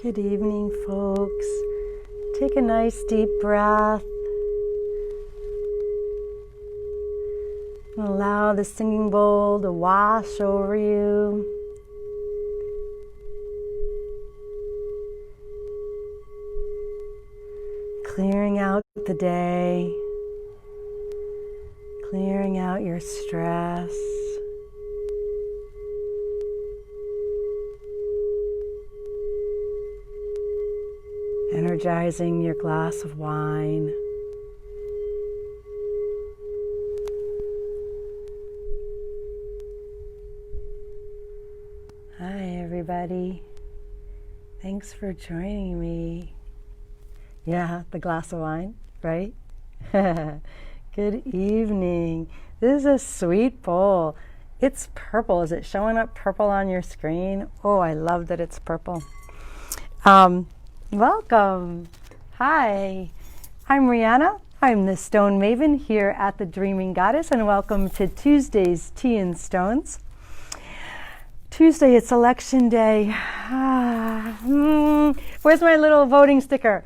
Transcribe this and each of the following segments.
Good evening, folks. Take a nice deep breath. And allow the singing bowl to wash over you. Clearing out the day. Clearing out your stress. Energizing your glass of wine. Hi, everybody. Thanks for joining me. Yeah, the glass of wine, right? Good evening. This is a sweet bowl. It's purple. Is it showing up purple on your screen? Oh, I love that it's purple. Welcome. Hi, I'm Rihanna. I'm the Stone Maven here at the Dreaming Goddess, and welcome to Tuesday's Tea and Stones. Tuesday, it's election day. Where's my little voting sticker?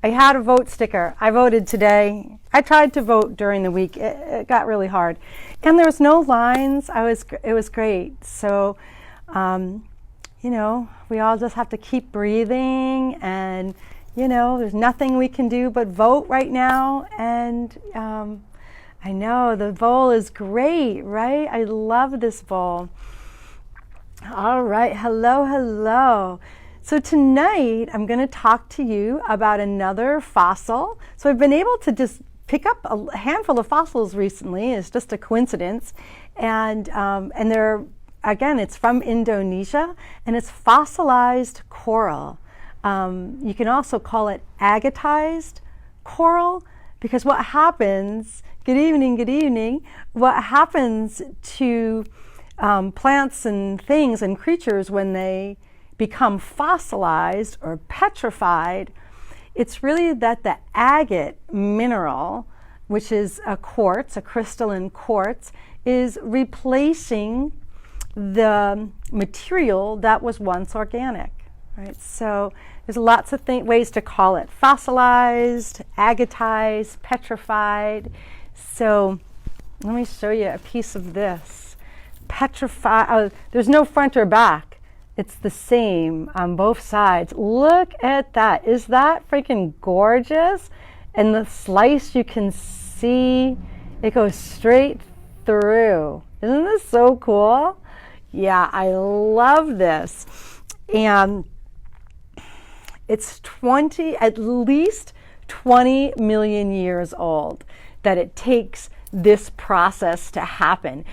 I had a vote sticker. I voted today. I tried to vote during the week. It got really hard. And there was no lines. It was great. So, you know, we all just have to keep breathing, and, you know, there's nothing we can do but vote right now. And I know the bowl is great, right? I love this bowl. All right, hello. So tonight I'm going to talk to you about another fossil. So I've been able to just pick up a handful of fossils recently. It's just a coincidence, and they're, again, it's from Indonesia, and it's fossilized coral. You can also call it agatized coral, because what happens, good evening, what happens to plants and things and creatures when they become fossilized or petrified, it's really that the agate mineral, which is a quartz, a crystalline quartz, is replacing the material that was once organic, right? So there's lots of ways to call it: fossilized, agatized, petrified. So let me show you a piece of this. Petrified, there's no front or back. It's the same on both sides. Look at that. Is that freaking gorgeous? And the slice, you can see it goes straight through. Isn't this so cool? Yeah, I love this. And it's at least 20 million years old that it takes this process to happen.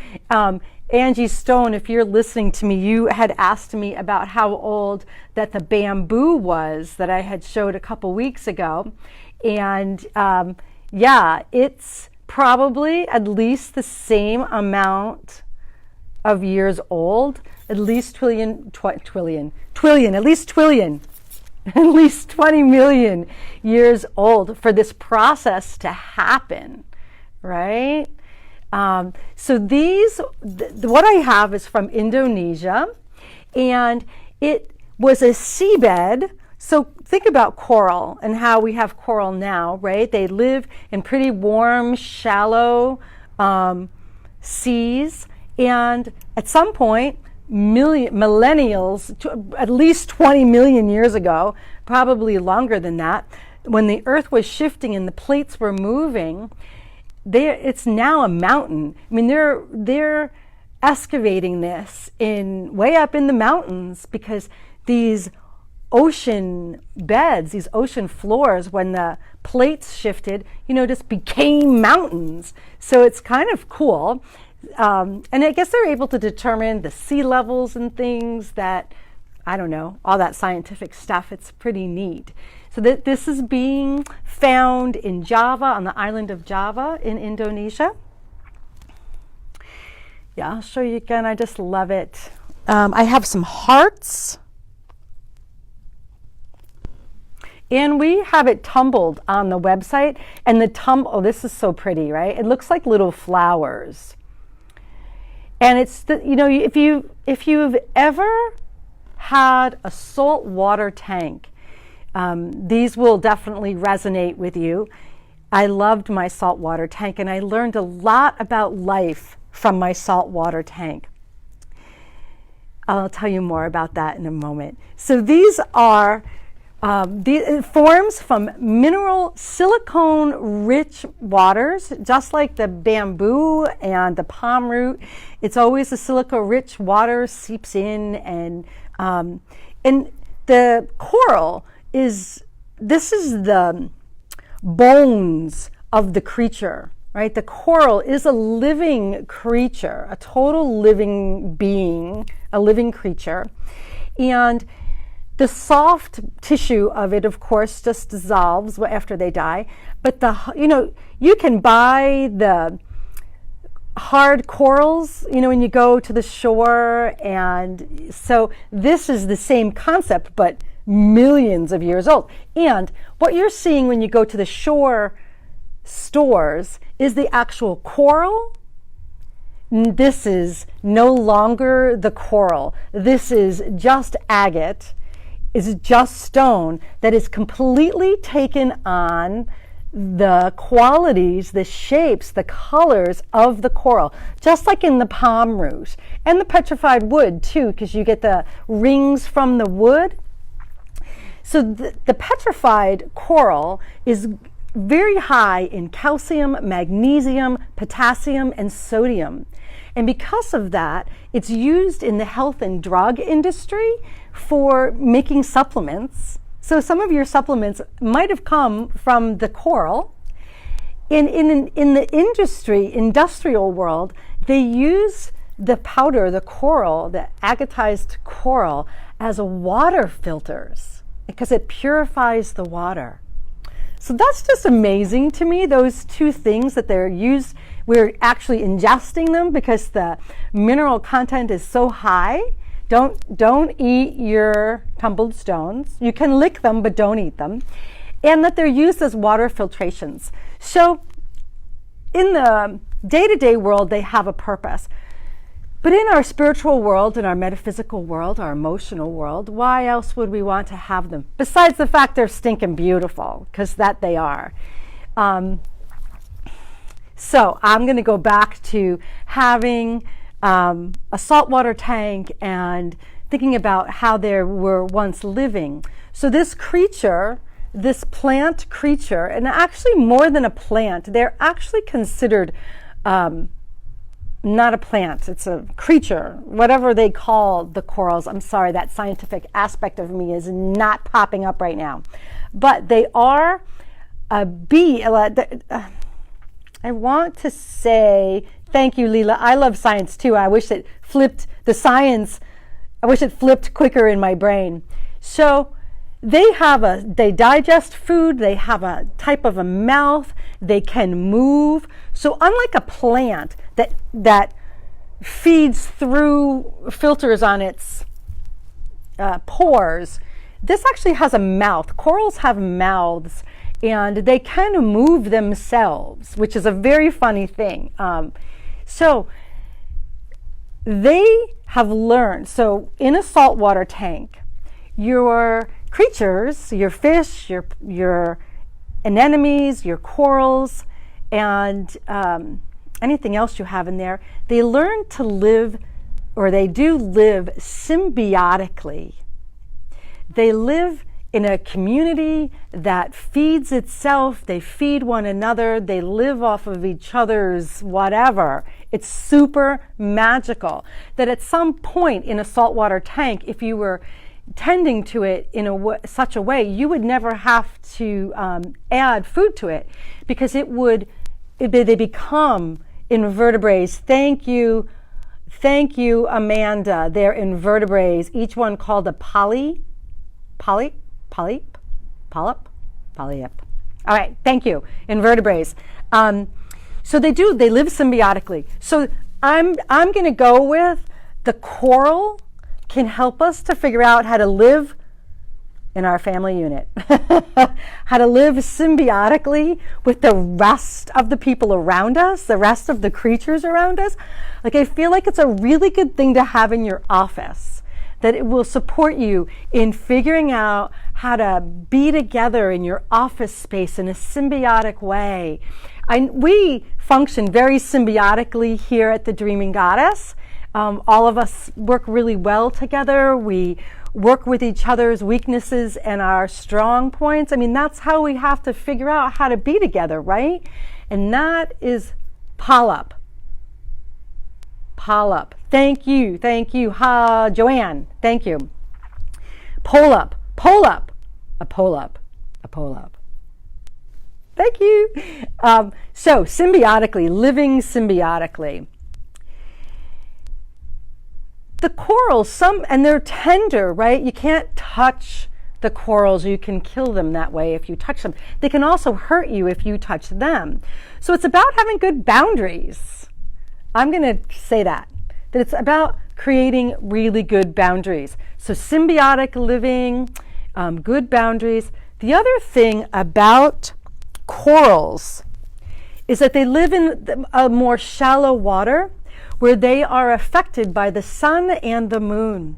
Angie Stone, if you're listening to me, you had asked me about how old that the bamboo was that I had showed a couple weeks ago. And yeah, it's probably at least the same amount of years old, at least at least 20 million years old for this process to happen, right? So what I have is from Indonesia, and it was a seabed. So think about coral and how we have coral now, right? They live in pretty warm, shallow seas, and at some point, millennials, at least 20 million years ago, probably longer than that, when the earth was shifting and the plates were moving, it's now a mountain. I mean, they're excavating this way up in the mountains, because these ocean beds, these ocean floors, when the plates shifted, you know, just became mountains. So it's kind of cool. And I guess they're able to determine the sea levels and things that, I don't know, all that scientific stuff. It's pretty neat. So this is being found in Java, on the island of Java in Indonesia. Yeah, I'll show you again. I just love it. I have some hearts. And we have it tumbled on the website. And oh, this is so pretty, right? It looks like little flowers. And it's, you know, if you've ever had a saltwater tank. These will definitely resonate with you. I loved my saltwater tank, and I learned a lot about life from my saltwater tank. I'll tell you more about that in a moment. So these are it forms from mineral silicone-rich waters, just like the bamboo and the palm root. It's always a silica-rich water seeps in, and the coral is the bones of the creature, right? The coral is a living creature, a total living being, a living creature, and the soft tissue of it, of course, just dissolves after they die. But you can buy the hard corals, when you go to the shore. And so this is the same concept, but millions of years old. And what you're seeing when you go to the shore stores is the actual coral. This is no longer the coral. This is just agate. Is just stone that is completely taken on the qualities, the shapes, the colors of the coral, just like in the palm root and the petrified wood too, because you get the rings from the wood. So the petrified coral is very high in calcium, magnesium, potassium, and sodium. And because of that, it's used in the health and drug industry for making supplements. So some of your supplements might have come from the coral. In the industrial world, they use the powder, the coral, the agatized coral, as water filters because it purifies the water. So that's just amazing to me, those two things that they're used. We're actually ingesting them because the mineral content is so high. Don't eat your tumbled stones. You can lick them, but don't eat them. And that they're used as water filtrations. So in the day-to-day world, they have a purpose. But in our spiritual world, in our metaphysical world, our emotional world, why else would we want to have them? Besides the fact they're stinking beautiful, because that they are. So I'm going to go back to having a saltwater tank and thinking about how they were once living. So this creature, this plant creature, and actually more than a plant, they're actually considered not a plant, it's a creature, whatever they call the corals. I'm sorry, that scientific aspect of me is not popping up right now. But they are a bee. I want to say, thank you, Leela. I love science too. I wish it flipped the science. I wish it flipped quicker in my brain. So they digest food. They have a type of a mouth. They can move. So unlike a plant that feeds through filters on its pores, this actually has a mouth. Corals have mouths, and they can move themselves, which is a very funny thing. So they have learned. So in a saltwater tank, your creatures, your fish, your anemones, your corals, and anything else you have in there, they learn to live, or they do live symbiotically. They live in a community that feeds itself. They feed one another. They live off of each other's whatever. It's super magical that at some point in a saltwater tank, if you were tending to it in such a way, you would never have to add food to it, because they become invertebrates. Thank you, Amanda. They're invertebrates, each one called a polyp. All right, thank you, invertebrates. So they live symbiotically. So I'm going to go with the coral can help us to figure out how to live in our family unit, how to live symbiotically with the rest of the people around us, the rest of the creatures around us. Like, I feel like it's a really good thing to have in your office, that it will support you in figuring out how to be together in your office space in a symbiotic way. We function very symbiotically here at the Dreaming Goddess. All of us work really well together. We work with each other's weaknesses and our strong points. I mean, that's how we have to figure out how to be together, right? And that is Palap. Palap. Thank you. Joanne, thank you. Pollup. A pollup. Thank you. So symbiotically, living symbiotically. The corals, and they're tender, right? You can't touch the corals. You can kill them that way if you touch them. They can also hurt you if you touch them. So it's about having good boundaries. I'm going to say that it's about creating really good boundaries. So symbiotic living, good boundaries. The other thing about corals is that they live in a more shallow water where they are affected by the sun and the moon.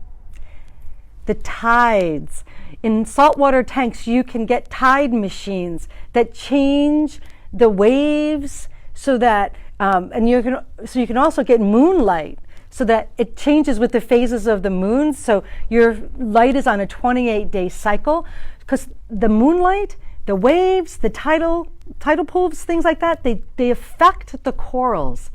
The tides. In saltwater tanks, you can get tide machines that change the waves so that, you can also get moonlight so that it changes with the phases of the moon. So your light is on a 28-day cycle, because the moonlight, the waves, the tidal pools, things like that, they affect the corals.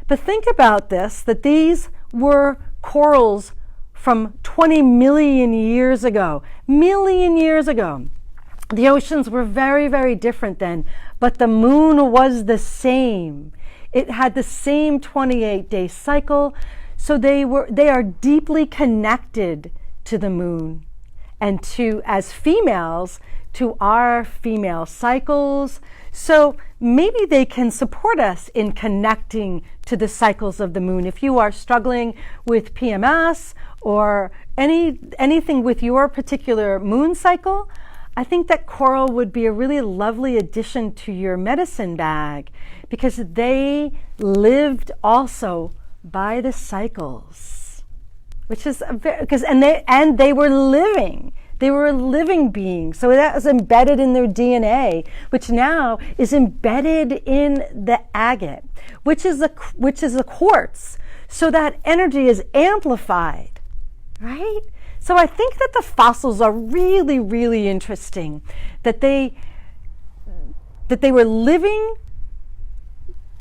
But think about this, that these were corals from 20 million years ago. The oceans were very, very different then, but the moon was the same. It had the same 28-day cycle, so they are deeply connected to the moon and as females, to our female cycles. So maybe they can support us in connecting to the cycles of the moon. If you are struggling with PMS or anything with your particular moon cycle, I think that coral would be a really lovely addition to your medicine bag, because they lived also by the cycles, which is they were living. They were a living being. So that was embedded in their DNA, which now is embedded in the agate, which is a quartz. So that energy is amplified, right? So I think that the fossils are really, really interesting, that they were living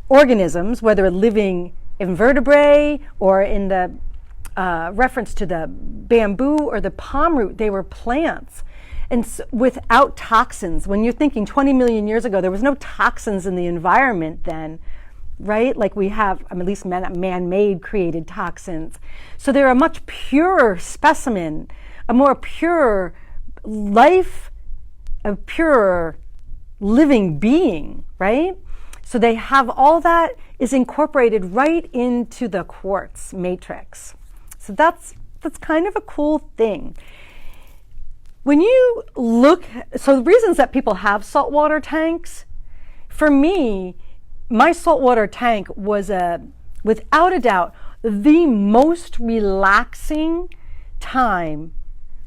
organisms, whether living invertebrate or in the reference to the bamboo or the palm root, they were plants. And without toxins. When you're thinking 20 million years ago, there was no toxins in the environment then, right? Like we have, at least man-made created toxins. So they're a much purer specimen, a more pure life, a purer living being, right? So they have all that is incorporated right into the quartz matrix. So that's kind of a cool thing. When you look, so the reasons that people have saltwater tanks, for me, my saltwater tank was without a doubt, the most relaxing time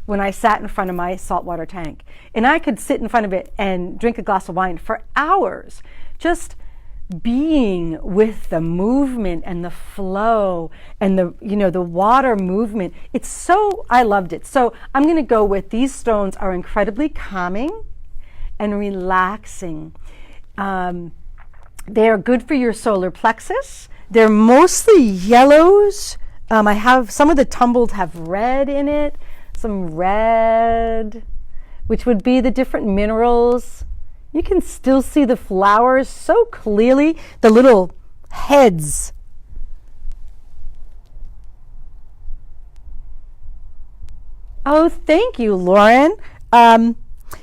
when I sat in front of my saltwater tank. And I could sit in front of it and drink a glass of wine for hours, just being with the movement and the flow and the water movement. I loved it. So I'm going to go with these stones are incredibly calming and relaxing. They are good for your solar plexus. They're mostly yellows. I have some of the tumbled have red in it, some red, which would be the different minerals. You can still see the flowers so clearly, the little heads. Oh, thank you, Lauren.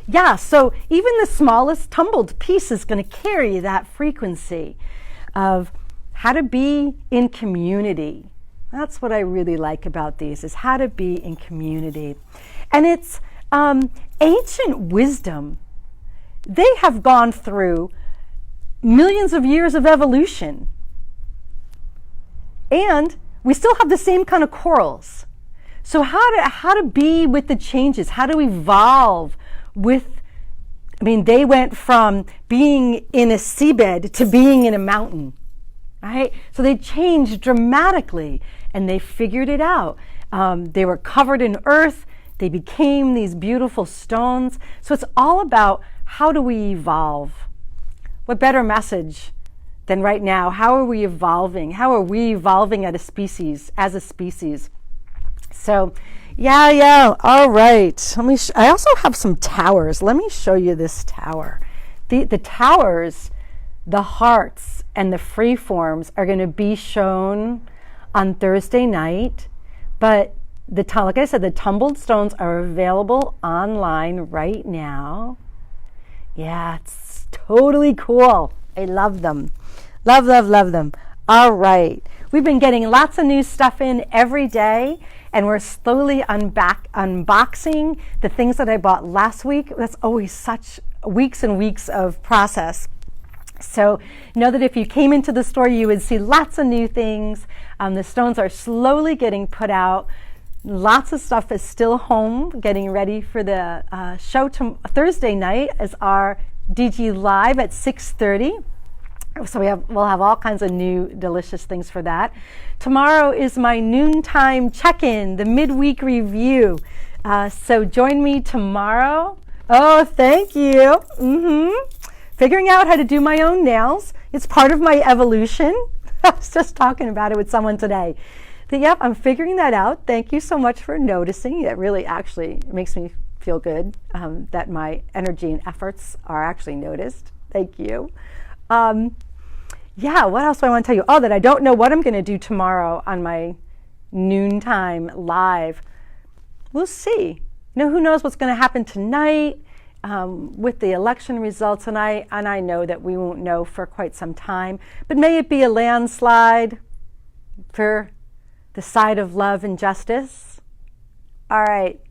Yeah, so even the smallest tumbled piece is going to carry that frequency of how to be in community. That's what I really like about these, is how to be in community. And it's ancient wisdom. They have gone through millions of years of evolution. And we still have the same kind of corals. So how to be with the changes, how to evolve with, they went from being in a seabed to being in a mountain, right? So they changed dramatically, and they figured it out. They were covered in earth. They became these beautiful stones. So it's all about how do we evolve? What better message than right now? How are we evolving? How are we evolving as a species? So, yeah. All right. I also have some towers. Let me show you this tower. The towers, the hearts, and the free forms are going to be shown on Thursday night. But like I said, the tumbled stones are available online right now. Yeah, it's totally cool. I love them. Love them. All right. We've been getting lots of new stuff in every day, and we're slowly unboxing the things that I bought last week. That's always such weeks and weeks of process. So know that if you came into the store, you would see lots of new things. The stones are slowly getting put out. Lots of stuff is still home, getting ready for the show. Thursday night is our DG Live at 6:30. So we'll have all kinds of new delicious things for that. Tomorrow is my noontime check-in, the midweek review. So join me tomorrow. Oh, thank you. Figuring out how to do my own nails. It's part of my evolution. I was just talking about it with someone today. Yep, I'm figuring that out. Thank you so much for noticing. It really actually makes me feel good that my energy and efforts are actually noticed. Thank you. What else do I want to tell you? Oh, that I don't know what I'm going to do tomorrow on my noontime live. We'll see. Who knows what's going to happen tonight with the election results, and I know that we won't know for quite some time. But may it be a landslide for the side of love and justice. All right.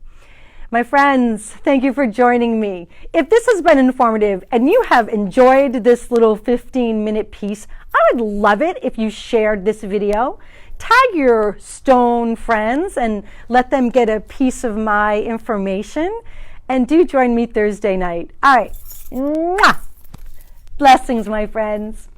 My friends, thank you for joining me. If this has been informative and you have enjoyed this little 15-minute piece, I would love it if you shared this video. Tag your stone friends and let them get a piece of my information. And do join me Thursday night. All right. Mwah! Blessings, my friends.